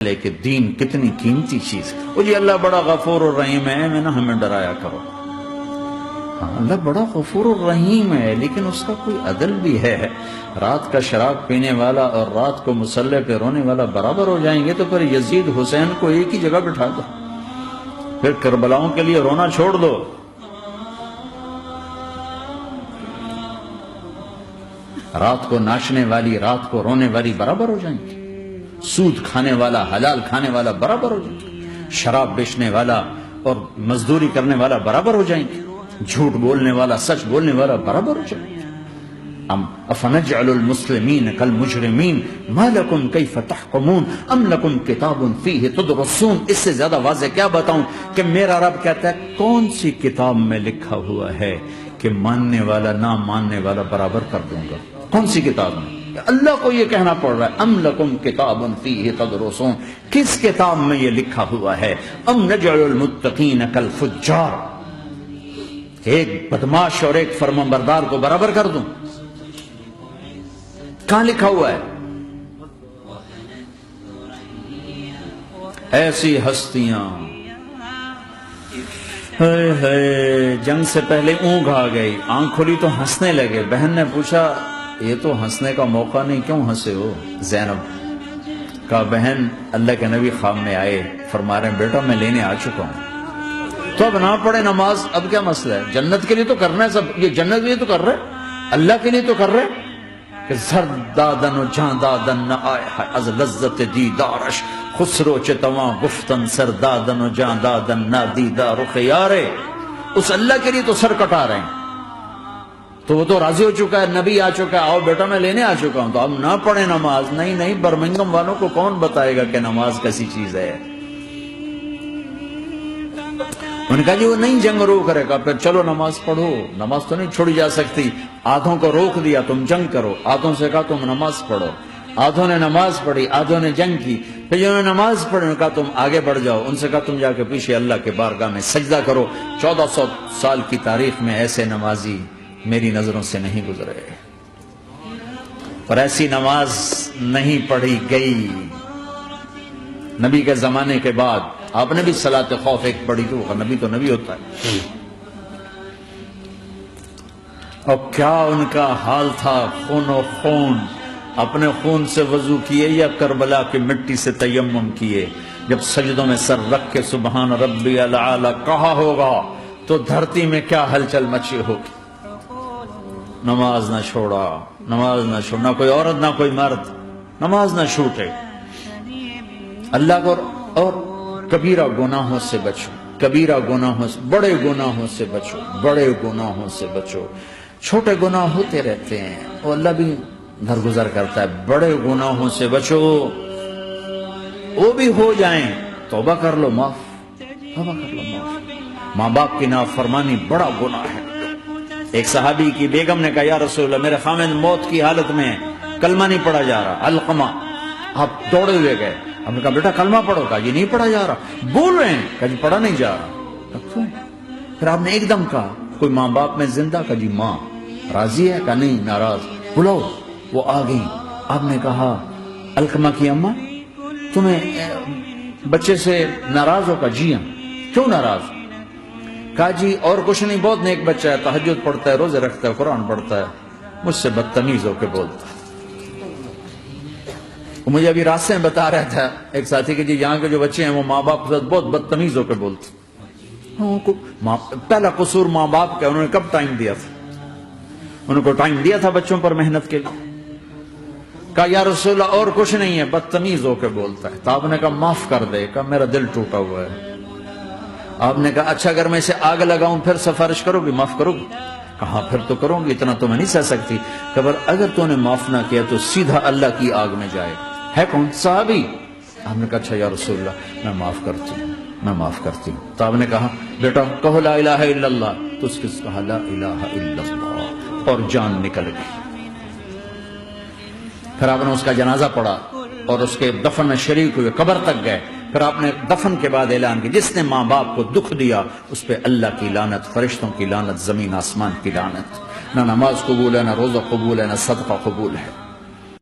مسئلے کہ دین کتنی قیمتی چیز ہے. وہ جی اللہ بڑا غفور الرحیم ہے، میں نہ ہمیں ڈرایا کرو. ہاں اللہ بڑا غفور الرحیم ہے، لیکن اس کا کوئی عدل بھی ہے. رات کا شراب پینے والا اور رات کو مصلی پہ رونے والا برابر ہو جائیں گے؟ تو پھر یزید حسین کو ایک ہی جگہ بٹھا دو، پھر کربلاؤں کے لیے رونا چھوڑ دو. رات کو ناچنے والی رات کو رونے والی برابر ہو جائیں گے. سود کھانے والا حلال کھانے والا برابر ہو جائیں گے. شراب بیچنے والا اور مزدوری کرنے والا برابر ہو جائیں گے. جھوٹ بولنے والا سچ بولنے والا برابر ہو جائیں گے. افنجعل المسلمین کالمجرمین ما لکم کیف تحکمون ام لکم کتاب فیہ تدرسون. اس سے زیادہ واضح کیا بتاؤں کہ میرا رب کہتا ہے کون سی کتاب میں لکھا ہوا ہے کہ ماننے والا نہ ماننے والا برابر کر دوں گا؟ کون سی کتاب میں؟ اللہ کو یہ کہنا پڑ رہا ہے ام لکم کتاب فیہ تدرسون. کس کتاب میں یہ لکھا ہوا ہے؟ ام نجعل المتقین کالفجار. ایک بدماش اور ایک فرمانبردار کو برابر کر دوں؟ کہاں لکھا ہوا ہے؟ ایسی ہستیاں جنگ سے پہلے اونگ آ گئی، آنکھ کھلی تو ہنسنے لگے. بہن نے پوچھا یہ تو ہنسنے کا موقع نہیں، کیوں ہنسے ہو؟ زینب کہا بہن اللہ کے نبی خواب میں آئے، فرما رہے ہیں بیٹا میں لینے آ چکا ہوں. تو اب نہ پڑھے نماز، اب کیا مسئلہ ہے؟ جنت کے لیے تو کرنا ہے سب، یہ جنت کے لیے تو کر رہے، اللہ کے لیے تو کر رہے کہ زرد دادن و جان دادن نہ آئے از لذت دیدارش خسرو چتواں گفتن سر دادن و جان دادن نہ دیدار خیارے. اس اللہ کے لیے تو سر کٹا رہے ہیں. تو وہ تو راضی ہو چکا ہے، نبی آ چکا ہے، آؤ بیٹا میں لینے آ چکا ہوں. تو اب نہ پڑھے نماز؟ نہیں برمنگم والوں کو کون بتائے گا کہ نماز کیسی چیز ہے؟ انہوں نے کہا جی وہ نہیں جنگ روک کرے گا. پھر چلو نماز پڑھو، نماز تو نہیں چھوڑی جا سکتی. آدھوں کو روک دیا تم جنگ کرو، آدھوں سے کہا تم نماز پڑھو. آدھوں نے نماز پڑھی، آدھوں نے جنگ کی. پھر جنہوں نے نماز پڑھی انہوں نے کہا تم آگے بڑھ جاؤ، ان سے کہا تم جا کے پیچھے اللہ کے بارگاہ میں سجدہ کرو. 1400 سال کی تاریخ میں ایسے نمازی میری نظروں سے نہیں گزرے، اور ایسی نماز نہیں پڑھی گئی. نبی کے زمانے کے بعد آپ نے بھی صلاۃ خوف ایک پڑھی تو نبی ہوتا ہے. اور کیا ان کا حال تھا، خون و خون. اپنے خون سے وضو کیے یا کربلا کی مٹی سے تیمم کیے؟ جب سجدوں میں سر رکھ کے سبحان ربی الاعلی کہا ہوگا تو دھرتی میں کیا ہلچل مچی ہوگی. نماز نہ چھوڑا، نماز نہ چھوڑنا، کوئی عورت نہ کوئی مرد نماز نہ چھوٹے. اللہ کو اور کبیرہ گناہوں سے بچو، کبیرہ گناہوں سے، بڑے گناہوں سے بچو، بڑے گناہوں سے بچو. چھوٹے گناہ ہوتے رہتے ہیں، وہ اللہ بھی درگزر کرتا ہے. بڑے گناہوں سے بچو، وہ بھی ہو جائیں توبہ کر لو معاف، توبہ کر لو معاف. ماں باپ کی نافرمانی بڑا گناہ ہے. ایک صحابی کی بیگم نے کہا یا رسول اللہ میرے خامد موت کی حالت میں کلمہ نہیں پڑھا جا رہا. علقمہ آپ دوڑے ہوئے گئے. ہم نے کہا بیٹا کلمہ پڑھو. کہا یہ نہیں پڑھا جا رہا. بول رہے ہیں؟ کہا جی پڑھا نہیں جا رہا. پھر آپ نے ایک دم کہا کوئی ماں باپ میں زندہ؟ کہا جی ماں. راضی ہے؟ کہا نہیں ناراض. بلاؤ. وہ آ گئی. آپ نے کہا علقمہ کی اماں تمہیں بچے سے ناراض ہو؟ کہا جی ہاں. کیوں ناراض؟ کہا جی اور کچھ نہیں، بہت نیک بچہ ہے، تہجد پڑھتا ہے، روزے رکھتا ہے، قرآن پڑھتا ہے، مجھ سے بدتمیز ہو کے بولتا ہے. مجھے ابھی راستے میں بتا رہا تھا ایک ساتھی کہ جی یہاں کے جو بچے ہیں وہ ماں باپ کے ساتھ بہت بدتمیز ہو کے بولتے. پہلا قصور ماں باپ کا. انہوں نے کب ٹائم دیا تھا؟ انہوں کو ٹائم دیا تھا بچوں پر محنت کے لیے. کہا یا رسول اللہ اور کچھ نہیں ہے، بدتمیز ہو کے بولتا ہے. تو آپ نے کہا معاف کر دے. کہا میرا دل ٹوٹا ہوا ہے. آپ نے کہا اچھا اگر میں اسے آگ لگاؤں پھر سفارش کرو گی، معاف کرو گی؟ کہا پھر تو کروں گی، اتنا تو میں نہیں سہ سکتی. کہ اگر تو نے معاف نہ کیا تو سیدھا اللہ کی آگ میں جائے. ہے کون؟ صحابی. آپ نے کہا اچھا یا رسول اللہ میں معاف کرتی ہوں، میں معاف کرتی ہوں. تو آپ نے کہا بیٹا کہو لا الہ الا اللہ. تو اس کے کہا لا الہ الا اللہ اور جان نکل گئی. پھر آپ نے اس کا جنازہ پڑھا اور اس کے دفن میں شریک ہوئے، قبر تک گئے. پھر آپ نے دفن کے بعد اعلان کیا جس نے ماں باپ کو دکھ دیا اس پہ اللہ کی لعنت، فرشتوں کی لعنت، زمین آسمان کی لعنت. نہ نماز قبول ہے، نہ روزہ قبول ہے، نہ صدقہ قبول ہے.